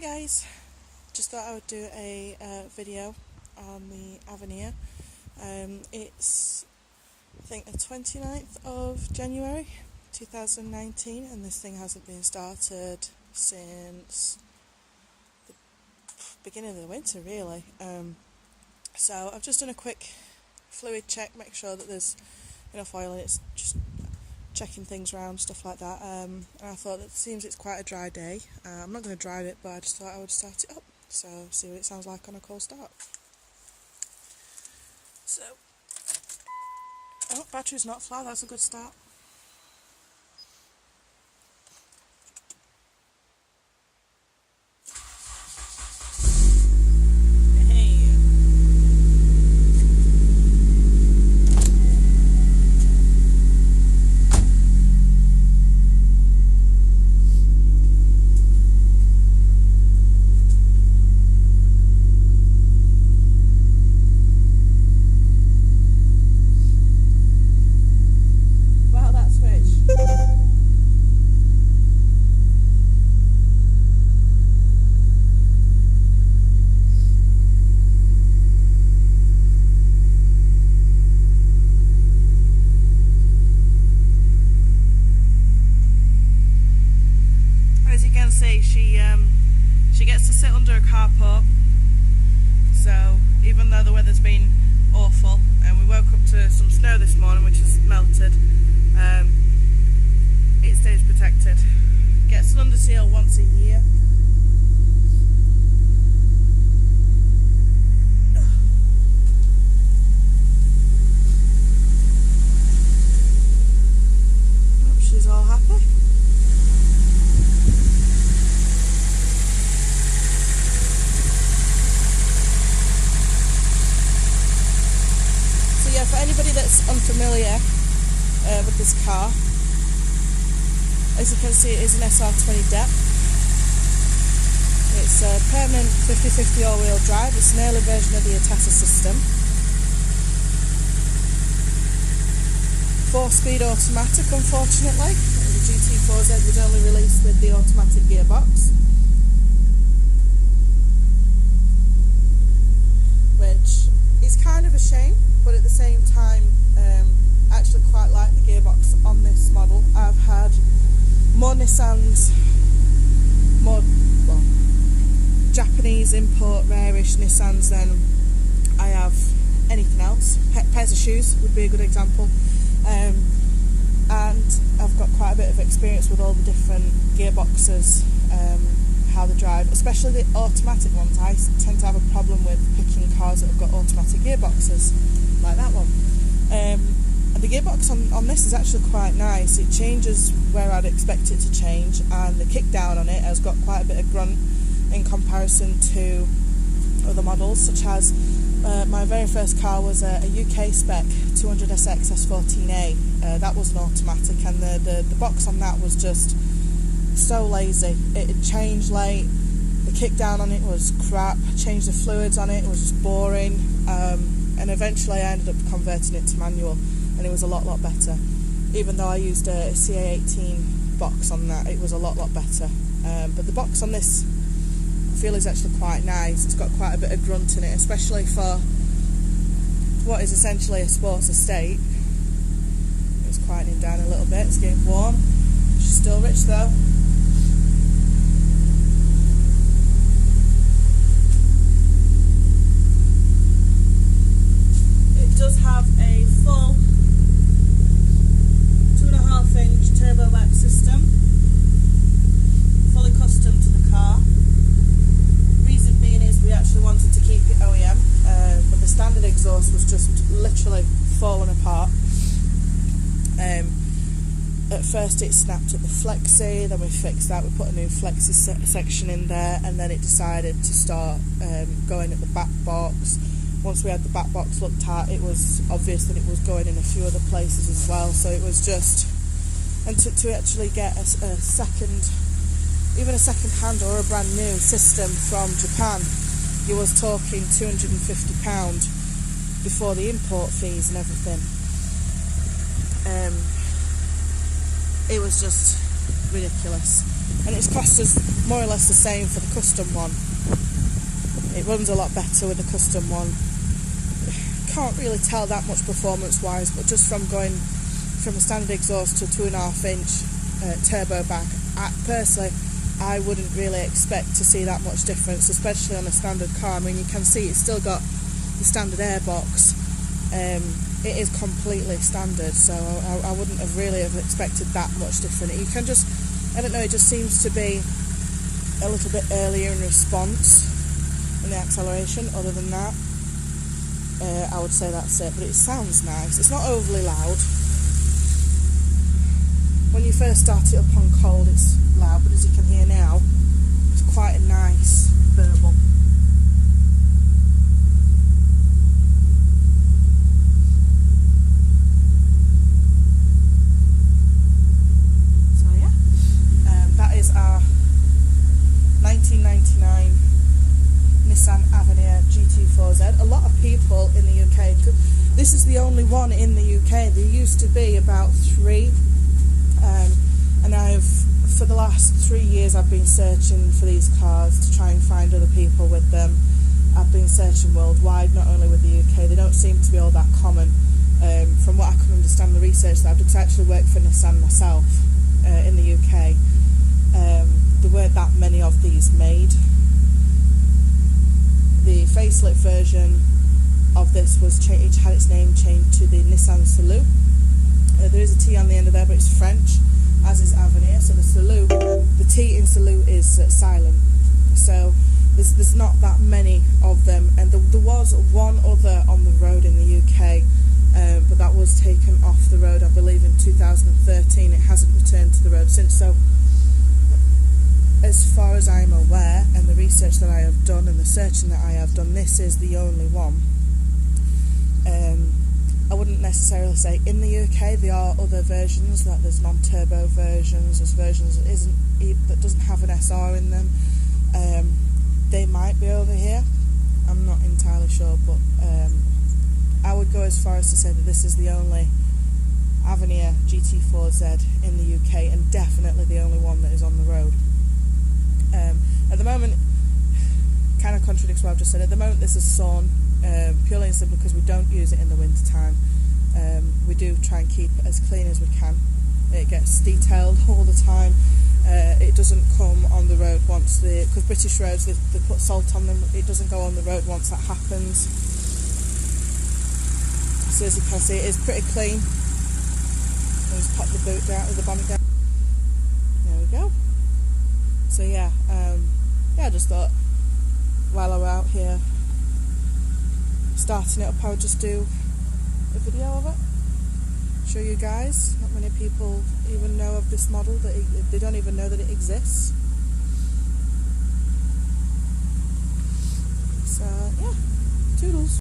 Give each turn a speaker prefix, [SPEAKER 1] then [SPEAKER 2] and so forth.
[SPEAKER 1] Hi guys, just thought I would do a video on the Avenir. It's I think the 29th of January 2019 and this thing hasn't been started since the beginning of the winter really. So I've just done a quick fluid check, make sure that there's enough oil in it, just checking things around, stuff like that. And I thought that it seems it's quite a dry day. I'm not going to drive it, but I just thought I would start it up, so see what it sounds like on a cold start. So, battery's not flat, that's a good start. As you can see, she gets to sit under a carport, so even though the weather's been awful and we woke up to some snow this morning which has melted, it stays protected. Gets an under seal once a year. Oh, she's all happy. So yeah, for anybody that's unfamiliar with this car, as you can see, it is an SR20 depth. It's a permanent 50/50 all-wheel drive. It's an early version of the Atessa system. 4-speed automatic, unfortunately. The GT4-Z was only released with the automatic gearbox, which is kind of a shame, but at the same time, I actually quite like the gearbox on this model. I've had more Nissans, Japanese import rarish Nissans than I have anything else. Pairs of shoes would be a good example. And I've got quite a bit of experience with all the different gearboxes, how they drive, especially the automatic ones. I tend to have a problem with picking cars that have got automatic gearboxes, like that one. And the gearbox on this is actually quite nice. It changes where I'd expect it to change, and the kickdown on it has got quite a bit of grunt in comparison to other models, such as my very first car was a UK spec 200SX S14A. That was an automatic, and the box on that was just so lazy. It had changed late, the kickdown on it was crap, changed the fluids on it, it was just boring, and eventually I ended up converting it to manual, and it was a lot better. Even though I used a CA18 box on that, it was a lot better. But the box on this, I feel, is actually quite nice. It's got quite a bit of grunt in it, especially for what is essentially a sports estate. It's quieting down a little bit, it's getting warm. She's still rich though. It does have a full 2.5-inch turbo back system, fully custom to the car. Reason being is we actually wanted to keep it OEM, but the standard exhaust was just literally falling apart. At first it snapped at the flexi, then we fixed that, we put a new flexi section in there, and then it decided to start going at the back box. Once we had the back box looked at, it was obvious that it was going in a few other places as well, so it was just, and to actually get a second, even a second hand or a brand new system from Japan, you was talking £250 before the import fees and everything. It was just ridiculous. And it's cost us more or less the same for the custom one. It runs a lot better with the custom one. Can't really tell that much performance wise, but just from going from a standard exhaust to 2.5 inch turbo back, personally I wouldn't really expect to see that much difference, especially on a standard car. I mean, you can see it's still got the standard airbox. It is completely standard, so I wouldn't have really have expected that much different. You can just, I don't know, it just seems to be a little bit earlier in response in the acceleration. Other than that, I would say that's it, but it sounds nice. It's not overly loud. When you first start it up on cold, it's loud, but as you can hear now, it's quite a nice burble. So yeah, that is our 1999 Nissan Avenir GT4-Z. A lot of people in the UK, this is the only one in the UK. There used to be about 3. And for the last 3 years I've been searching for these cars to try and find other people with them. I've been searching worldwide, not only with the UK. They don't seem to be all that common. From what I can understand, the research that I've done, 'cause I actually work for Nissan myself in the UK. There weren't that many of these made. The facelift version of this was it had its name changed to the Nissan Salute. There is a T on the end of there, but it's French, as is Avenir. So the Salute, the T in Salute is silent. So there's not that many of them, and there was one other on the road in the UK, but that was taken off the road, I believe, in 2013. It hasn't returned to the road since. So as far as I'm aware, and the research that I have done and the searching that I have done, this is the only one. I wouldn't necessarily say in the UK. There are other versions, like there's non-turbo versions, there's versions that doesn't have an SR in them. They might be over here, I'm not entirely sure, but I would go as far as to say that this is the only Avenir GT4-Z in the UK, and definitely the only one that is on the road. At the moment, kind of contradicts what I've just said. At the moment this is sawn, purely and simply because we don't use it in the winter time. We do try and keep it as clean as we can. It gets detailed all the time. It doesn't come on the road once because British roads, they put salt on them. It doesn't go on the road once that happens. So as you can see, it is pretty clean. I'll just pop the boot down, the bonnet down. There we go. So yeah, I just thought while I'm out here starting it up, I would just do a video of it, show you guys. Not many people even know of this model, that they don't even know that it exists.